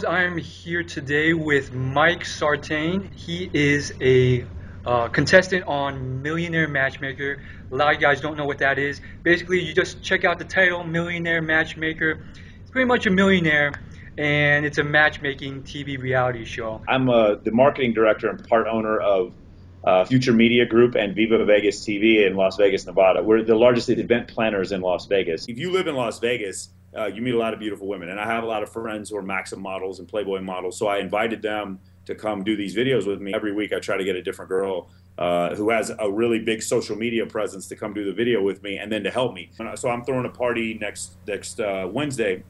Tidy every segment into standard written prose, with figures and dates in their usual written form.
I'm here today with Mike Sartain. He is a contestant on Millionaire Matchmaker. A lot of you guys don't know what that is. Basically, you just check out the title, Millionaire Matchmaker. It's pretty much a millionaire, and it's a matchmaking TV reality show. I'm the marketing director and part owner of Future Media Group and Viva Vegas TV in Las Vegas, Nevada. We're the largest event planners in Las Vegas. If you live in Las Vegas, you meet a lot of beautiful women, and I have a lot of friends who are Maxim models and Playboy models, so I invited them to come do these videos with me. Every week I try to get a different girl who has a really big social media presence to come do the video with me and then to help me. So I'm throwing a party next Wednesday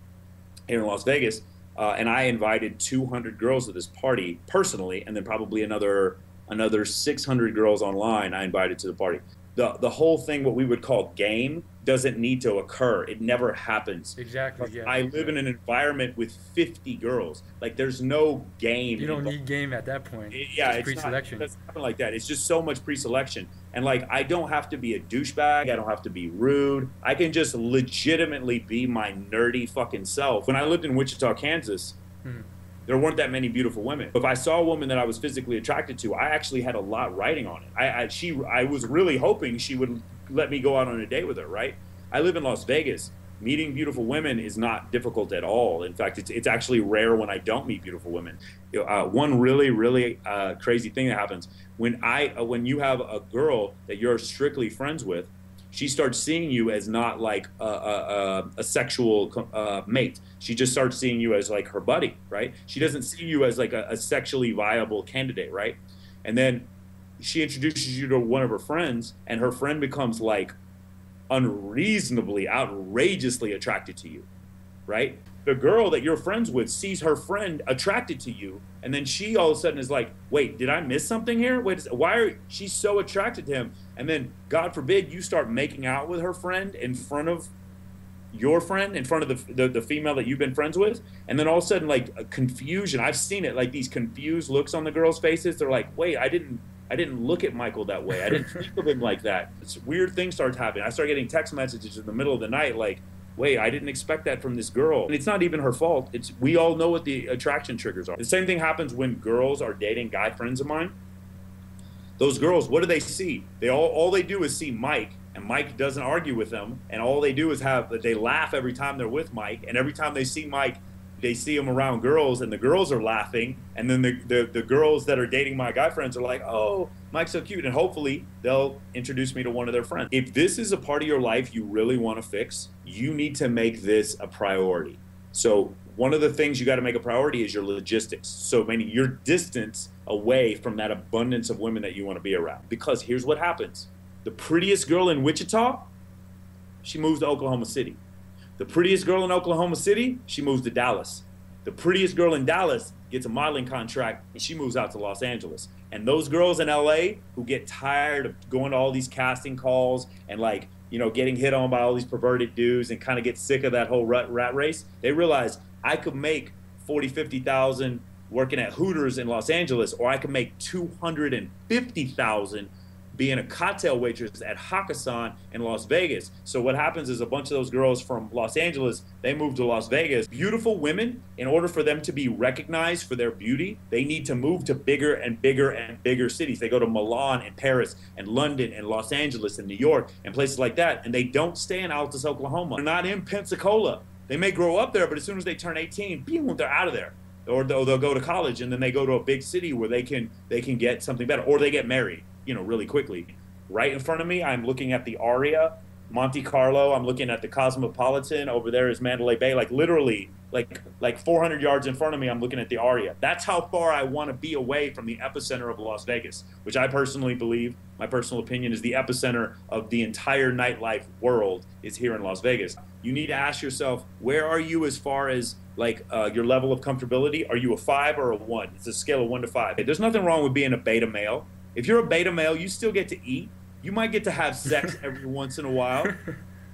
here in Las Vegas, and I invited 200 girls to this party personally, and then probably another 600 girls online I invited to the party. The whole thing, what we would call game, doesn't need to occur. It never happens. Exactly, yeah. I live in an environment with 50 girls. Like, there's no game. You don't need game at that point. It's pre-selection. It doesn't happen like that. It's just so much pre-selection. And, like, I don't have to be a douchebag. I don't have to be rude. I can just legitimately be my nerdy fucking self. When I lived in Wichita, Kansas, there weren't that many beautiful women. If I saw a woman that I was physically attracted to, I actually had a lot writing on it. I was really hoping she would let me go out on a date with her, right? I live in Las Vegas. Meeting beautiful women is not difficult at all. In fact, it's actually rare when I don't meet beautiful women. One really crazy thing that happens when you have a girl that you're strictly friends with, she starts seeing you as not like a sexual mate. She just starts seeing you as like her buddy, right? She doesn't see you as like a sexually viable candidate, right? And then she introduces you to one of her friends, and her friend becomes like unreasonably, outrageously attracted to you, right? The girl that you're friends with sees her friend attracted to you, and then she all of a sudden is like, wait, did I miss something here? Why are she so attracted to him? And then, God forbid, you start making out with her friend in front of your friend, in front of the female that you've been friends with, and then all of a sudden, like, a confusion. I've seen it, like these confused looks on the girls' faces. They're like, wait, I didn't look at Michael that way. I didn't think of him like that. It's weird things start happening. I start getting text messages in the middle of the night like, wait, I didn't expect that from this girl. And it's not even her fault. We all know what the attraction triggers are. The same thing happens when girls are dating guy friends of mine. Those girls, what do they see? All they do is see Mike, and Mike doesn't argue with them, and all they do is they laugh every time they're with Mike, and every time they see Mike, they see him around girls, and the girls are laughing, and then the girls that are dating my guy friends are like, oh, Mike's so cute, and hopefully they'll introduce me to one of their friends. If this is a part of your life you really want to fix, you need to make this a priority. So one of the things you got to make a priority is your logistics. So meaning your distance away from that abundance of women that you want to be around. Because here's what happens. The prettiest girl in Wichita, she moves to Oklahoma City. The prettiest girl in Oklahoma City, she moves to Dallas. The prettiest girl in Dallas gets a modeling contract, and she moves out to Los Angeles. And those girls in LA who get tired of going to all these casting calls and, like, you know, getting hit on by all these perverted dudes and kind of get sick of that whole rat race, they realize I could make 40, 50,000 working at Hooters in Los Angeles, or I could make 250,000 being a cocktail waitress at Hakkasan in Las Vegas. So what happens is a bunch of those girls from Los Angeles, they move to Las Vegas. Beautiful women, in order for them to be recognized for their beauty, they need to move to bigger and bigger and bigger cities. They go to Milan and Paris and London and Los Angeles and New York and places like that, and they don't stay in Altus, Oklahoma. They're not in Pensacola. They may grow up there, but as soon as they turn 18, boom, they're out of there. Or they'll go to college, and then they go to a big city where they can get something better, or they get married, you know, really quickly. Right in front of me, I'm looking at the Aria, Monte Carlo. I'm looking at the Cosmopolitan. Over there is Mandalay Bay. Like, literally, like 400 yards in front of me, I'm looking at the Aria. That's how far I want to be away from the epicenter of Las Vegas, which I personally believe, my personal opinion, is the epicenter of the entire nightlife world is here in Las Vegas. You need to ask yourself, where are you as far as your level of comfortability? Are you a 5 or a 1? It's a scale of 1 to 5. There's nothing wrong with being a beta male. If you're a beta male, you still get to eat. You might get to have sex every once in a while.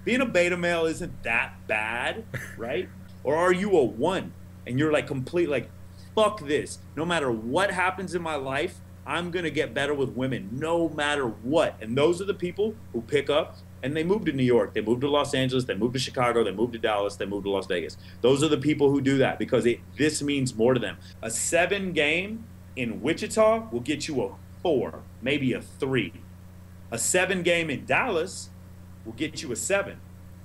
Being a beta male isn't that bad, right? Or are you a 1 and you're like complete, like, fuck this. No matter what happens in my life, I'm going to get better with women no matter what. And those are the people who pick up And they move to New York, they move to Los Angeles, they move to Chicago, they move to Dallas, they move to Las Vegas. Those are the people who do that because this means more to them. A 7 game in Wichita will get you a 4, maybe a 3. A 7 game in Dallas will get you a 7.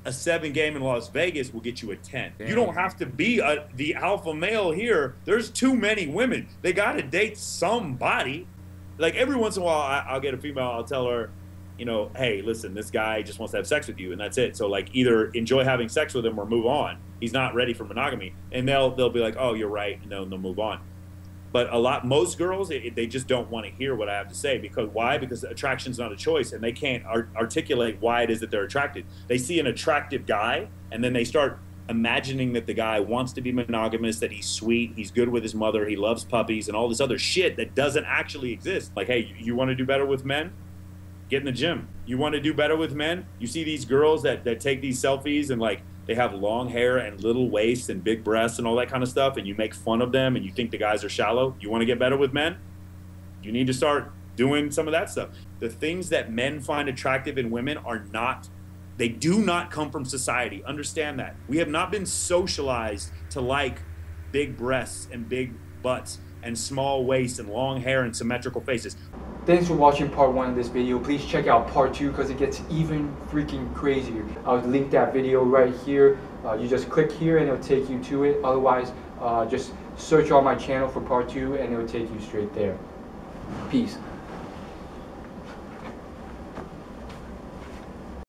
A 7 game in Las Vegas will get you a 10. Damn. You don't have to be the alpha male here. There's too many women. They got to date somebody. Like every once in a while, I'll get a female, I'll tell her, you know, hey, listen, this guy just wants to have sex with you, and that's it. So like either enjoy having sex with him or move on. He's not ready for monogamy. And they'll be like, oh, you're right, and they'll move on. But most girls, they just don't want to hear what I have to say. Because why? Because attraction's not a choice, and they can't articulate why it is that they're attracted. They see an attractive guy, and then they start imagining that the guy wants to be monogamous, that he's sweet, he's good with his mother, he loves puppies, and all this other shit that doesn't actually exist. Like, hey, you want to do better with men? Get in the gym. You want to do better with men? You see these girls that take these selfies and like they have long hair and little waists and big breasts and all that kind of stuff, and you make fun of them and you think the guys are shallow. You want to get better with men? You need to start doing some of that stuff. The things that men find attractive in women they do not come from society. Understand that. We have not been socialized to like big breasts and big butts and small waists and long hair and symmetrical faces. Thanks for watching part 1 of this video. Please check out part 2 because it gets even freaking crazier. I'll link that video right here. You just click here and it'll take you to it. Otherwise, just search on my channel for part 2 and it'll take you straight there. Peace.